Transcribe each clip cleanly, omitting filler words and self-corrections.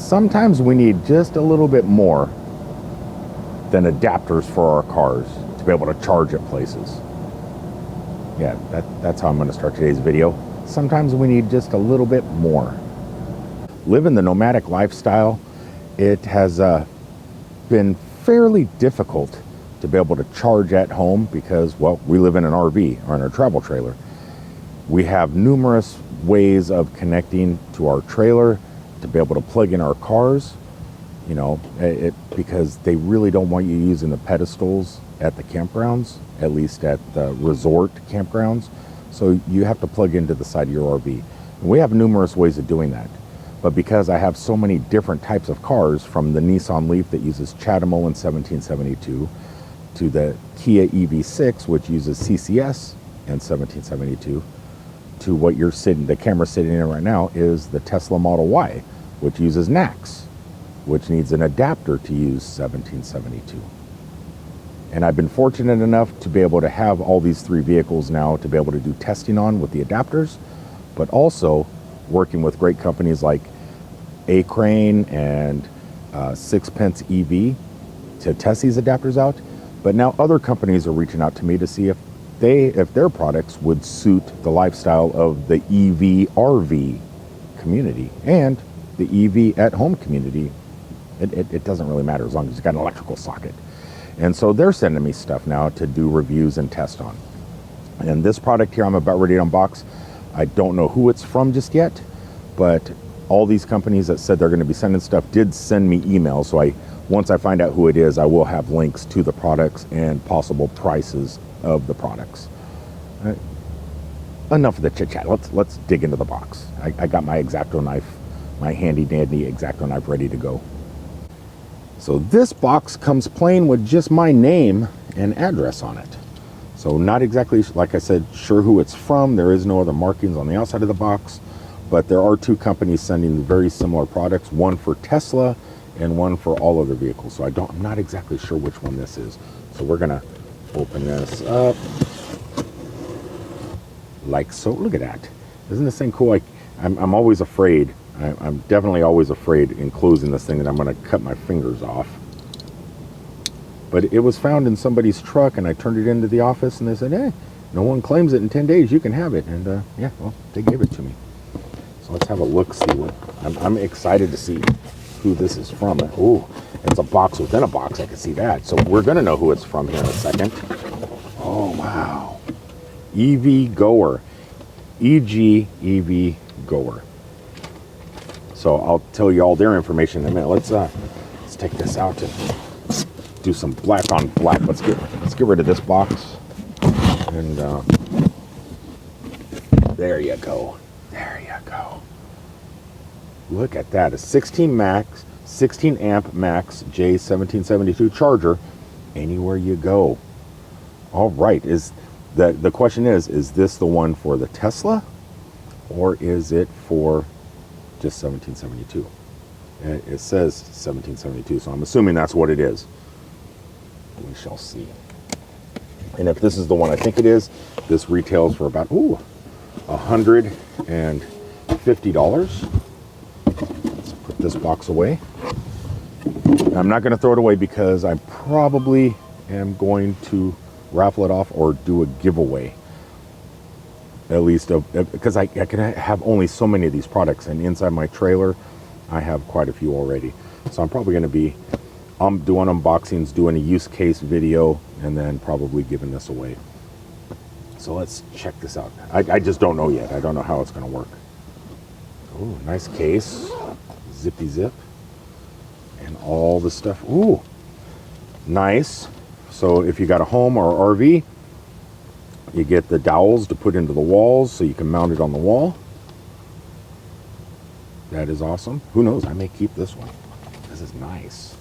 sometimes we need just a little bit more than adapters for our cars to be able to charge at places. Yeah, that's how I'm going to start today's video. Sometimes we need just a little bit more. Living the nomadic lifestyle, it has been fairly difficult to be able to charge at home because, well, we live in an RV or in a travel trailer. We have numerous ways of connecting to our trailer to be able to plug in our cars, you know, because they really don't want you using the pedestals at the campgrounds, at least at the resort campgrounds. So you have to plug into the side of your RV. And we have numerous ways of doing that. But because I have so many different types of cars, from the Nissan Leaf that uses CHAdeMO in 1772 to the Kia EV6, which uses CCS in 1772, to what you're sitting, the camera sitting in right now is the Tesla Model Y, which uses NACS, which needs an adapter to use 1772. And I've been fortunate enough to be able to have all these three vehicles now to be able to do testing on with the adapters, but also working with great companies like A-Crane and Sixpence EV to test these adapters out. But now other companies are reaching out to me to see if their products would suit the lifestyle of the EV RV community and the EV at home community. It doesn't really matter as long as you've got an electrical socket. And so they're sending me stuff now to do reviews and test on. And this product here I'm about ready to unbox, I don't know who it's from just yet, but all these companies that said they're going to be sending stuff did send me emails. So once I find out who it is, I will have links to the products and possible prices of the products. Enough of the chit chat. Let's dig into the box. I got my X-Acto knife, my handy dandy X-Acto knife ready to go. So this box comes plain with just my name and address on it. So not exactly, like I said, sure who it's from. There is no other markings on the outside of the box, but there are two companies sending very similar products, one for Tesla and one for all other vehicles. So I'm not exactly sure which one this is. So we're gonna open this up like so. Look at that. Isn't this thing cool? I'm always afraid. I'm definitely always afraid in closing this thing that I'm going to cut my fingers off. But it was found in somebody's truck, and I turned it into the office, and they said, hey, no one claims it in 10 days. You can have it. And yeah, well, they gave it to me. So let's have a look, see what I'm excited to see who this is from. Oh, it's a box within a box. I can see that. So we're going to know who it's from here in a second. Oh, wow. Eg-evgoer. Eg-evgoer. So I'll tell you all their information in a minute. Let's take this out and do some black on black. Let's get rid of this box. And there you go. There you go. Look at that. A 16 amp max J1772 charger anywhere you go. All right. The question is this the one for the Tesla, or is it for just 1772? It says 1772, so I'm assuming that's what it is. We shall see. And if this is the one I think it is, this retails for about $150. Let's put this box away. I'm not going to throw it away because I probably am going to raffle it off or do a giveaway. At least because I can have only so many of these products, and inside my trailer I have quite a few already. So I'm probably going to be doing unboxings, doing a use case video, and then probably giving this away. So let's check this out. I just don't know yet. I don't know how it's going to work. Oh, nice case. Zippy zip. And all the stuff. Ooh, nice. So if you got a home or RV, you get the dowels to put into the walls so you can mount it on the wall. That is awesome. Who knows? I may keep this one. This is nice.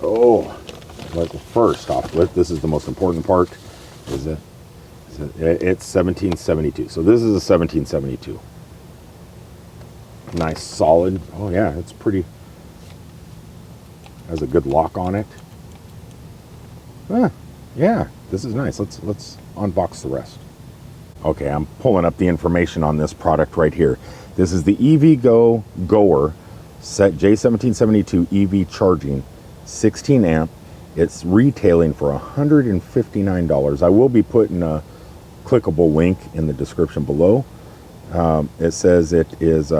Oh, first off, this is the most important part. It's 1772. So this is a 1772. Nice, solid. Oh yeah, it's pretty. Has a good lock on it. Yeah, this is nice. Let's unbox the rest. Okay, I'm pulling up the information on this product right here. This is the Eg-evgoer Set J1772 EV charging, 16 amp. It's retailing for $159. I will be putting a clickable link in the description below. It says it is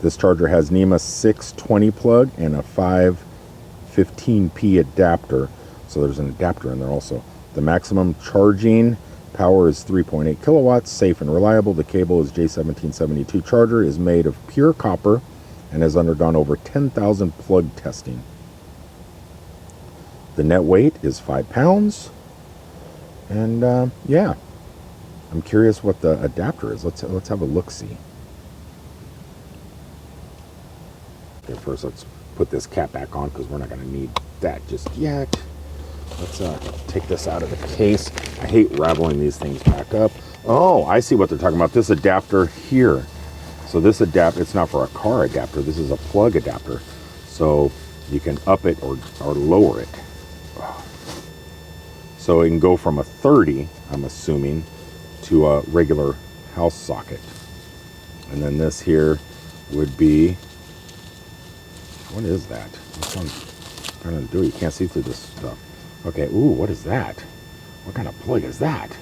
this charger has NEMA 620 plug and a 515P adapter. So there's an adapter in there also. The maximum charging power is 3.8 kilowatts, safe and reliable. The cable is J1772 charger, is made of pure copper and has undergone over 10,000 plug testing. The net weight is 5 pounds. And yeah, I'm curious what the adapter is. Let's have a look-see. Okay, first let's put this cap back on because we're not going to need that just yet. Let's take this out of the case. I hate rattling these things back up. Oh, I see what they're talking about. This adapter here. So this adapter, it's not for a car adapter. This is a plug adapter. So you can up it or lower it. So it can go from a 30, I'm assuming, to a regular house socket. And then this here would be, what is that? What's one trying to do? You can't see through this stuff. Okay, ooh, what is that? What kind of plug is that?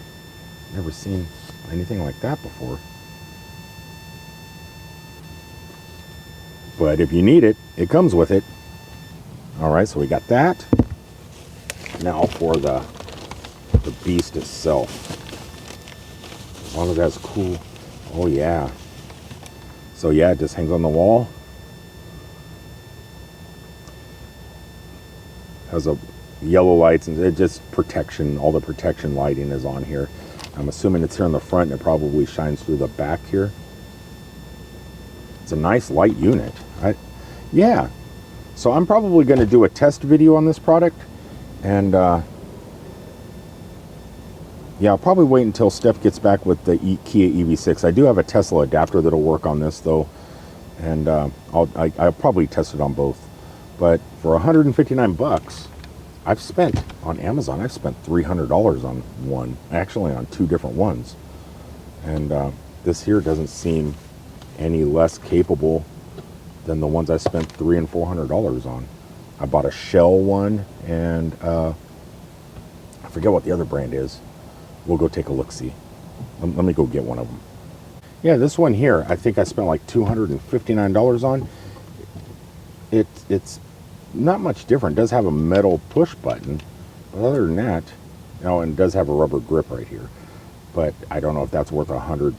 Never seen anything like that before. But if you need it, it comes with it. All right, so we got that. Now for the beast itself. As long as that's cool. Oh yeah. So yeah, it just hangs on the wall. Has a yellow lights and it just protection, all the protection lighting is on here. I'm assuming it's here on the front and it probably shines through the back here. It's a nice light unit. Yeah. So I'm probably going to do a test video on this product, and yeah, I'll probably wait until Steph gets back with the Kia EV6. I do have a Tesla adapter that'll work on this though, and I'll probably test it on both. But for 159 bucks, I've spent on Amazon, I've spent $300 on one, actually on two different ones. And this here doesn't seem any less capable than the ones I spent $300 and $400 on. I bought a Shell one, and I forget what the other brand is. We'll go take a look-see. Let me go get one of them. Yeah, this one here, I think I spent like $259 on. It's not much different. It does have a metal push button, but other than that, oh, and it does have a rubber grip right here. But I don't know if that's worth $100.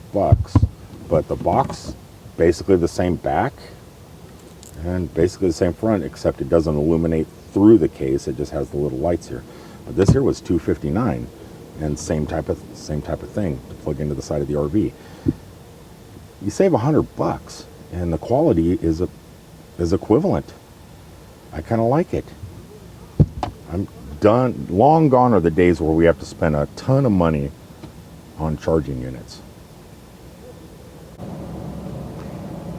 But the box, basically the same back and basically the same front, except it doesn't illuminate through the case. It just has the little lights here. But this here was $259, and same type of thing to plug into the side of the RV. You save $100, and the quality is equivalent. I kind of like it. I'm done. Long gone are the days where we have to spend a ton of money on charging units.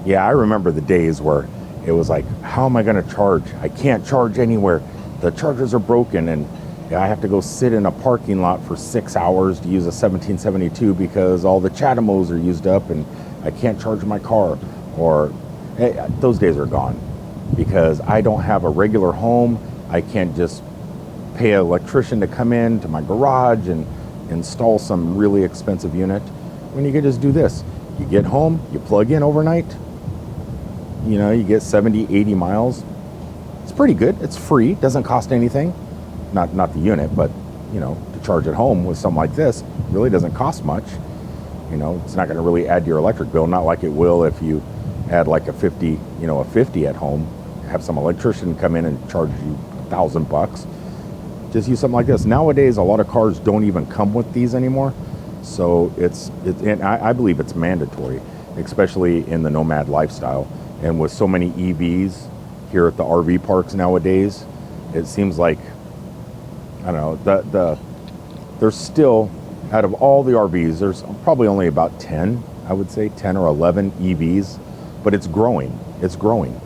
Yeah, I remember the days where it was like, how am I going to charge? I can't charge anywhere. The chargers are broken, and I have to go sit in a parking lot for 6 hours to use a 1772 because all the CHAdeMOs are used up and I can't charge my car. Or hey, those days are gone because I don't have a regular home. I can't just pay an electrician to come in to my garage and install some really expensive unit when you can just do this. You get home, you plug in overnight, you know, you get 70, 80 miles. It's pretty good. It's free. Doesn't cost anything. Not the unit, but, you know, to charge at home with something like this really doesn't cost much. You know, it's not going to really add to your electric bill, not like it will if you add like a 50 at home, have some electrician come in and charge you $1,000. Just use something like this. Nowadays, a lot of cars don't even come with these anymore. So and I believe it's mandatory, especially in the nomad lifestyle. And with so many EVs here at the RV parks nowadays, it seems like, I don't know, there's still, out of all the RVs, there's probably only about 10, I would say 10 or 11 EVs, but it's growing. It's growing.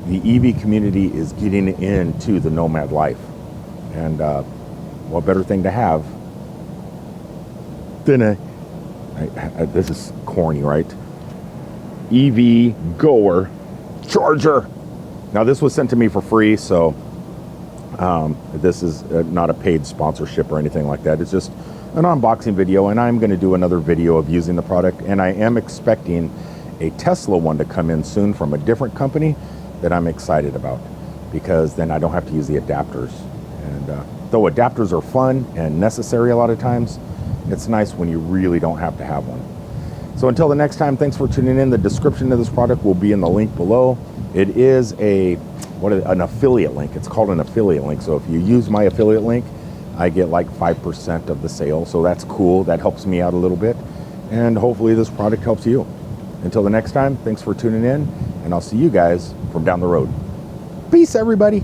The EV community is getting into the nomad life. And what better thing to have than this is corny, right? Eg-evgoer charger. Now this was sent to me for free, so this is not a paid sponsorship or anything like that. It's just an unboxing video, and I'm going to do another video of using the product, and I am expecting a Tesla one to come in soon from a different company that I'm excited about, because then I don't have to use the adapters. And though adapters are fun and necessary a lot of times, it's nice when you really don't have to have one. So until the next time, thanks for tuning in. The description of this product will be in the link below. It is an affiliate link. It's called an affiliate link. So if you use my affiliate link, I get like 5% of the sale. So that's cool. That helps me out a little bit. And hopefully this product helps you. Until the next time, thanks for tuning in, and I'll see you guys from down the road. Peace, everybody.